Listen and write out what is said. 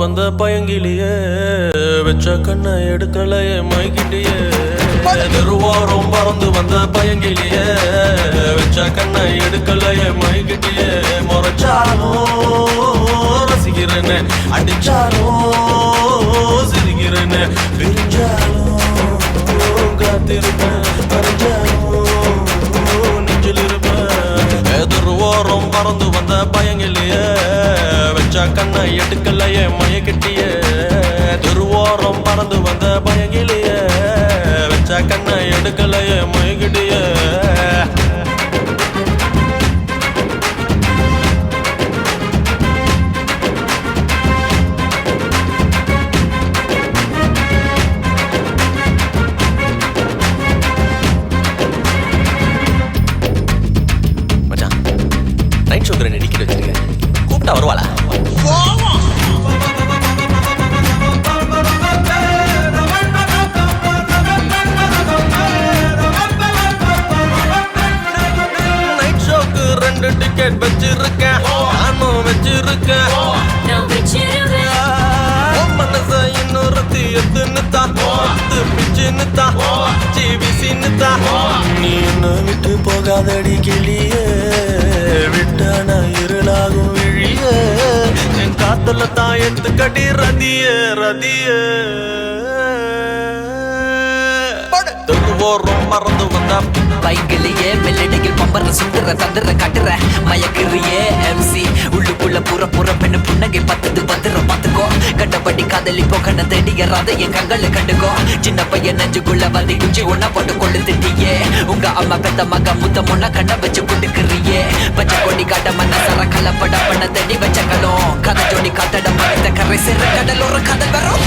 வந்த பயங்கிலியே வெச்ச கண்ணை எடுக்கலையே மைகிட்டியே தெருவாரம் பறந்து வந்த பயங்கிலியே வெச்ச கண்ணை எடுக்கலையே மைகிட்டியே முறைச்சாலும் ரசிக்கிறேன்னு அடிச்சாலும் சிரிக்கிறேன்னு பிரிஞ்சாலும் காத்திருப்பேன் மறைஞ்சாலும் நெஞ்சில் இருப்பேன் தெருவாரம் பறந்து வந்த பயங்கிலியே வெச்ச கண்ணை எடுக்கலையே மயக்கிட்டியே தெருவோரம் பறந்து வந்த பயங்கிலியே வெச்ச கண்ணை எடுக்கலையே மயக்கிட்டியே மச்சான் நைட் ஷோக்கு 2 டிக்கெட் வச்சிருக்கேன் கூப்பிட்டா வருவாளா டிக்கெட் வச்சிருக்கேன் நானும் வச்சிருக்கேன் மனச இன்னொருத்தி எத்துன்னு தான் பிச்சுன்னு தான் ஜிவிசின்னு தான் நீ என்ன விட்டு போகாதடி கிளியே விட்டான இருளாகும் விழியே என் காத்துல தான் எடுத்துக்கடி ரதியே ரதியே தெருவோரம் மறந்து வந்தா பைக்கிலேயே மெல்லடியில் பம்பர சுத்துற தந்துற கட்டுற மயக்கிறியே எம்சி உள்ளுக்குள்ள புற பெண்ணு புன்னகை பத்துது பாத்துக்கோ கண்டபடி காதலிப்போ கண்ண தேடியறாத என் கண்களை கண்டுக்கோ சின்ன பையன் நெஞ்சுக்குள்ள வந்து குஞ்சி ஒன்னா போட்டு கொண்டு திட்டியே உங்க அம்மா கத்த மக முத்த முன்ன கண்ண வச்சு குடுக்குறியே பச்சை கொடி காட்ட மனசர கலப்பட பண்ண தேடி வச்ச கலம் கதை ஜோடி காத்தட மறைத்த கரை சேர கடலோர கதை வரும்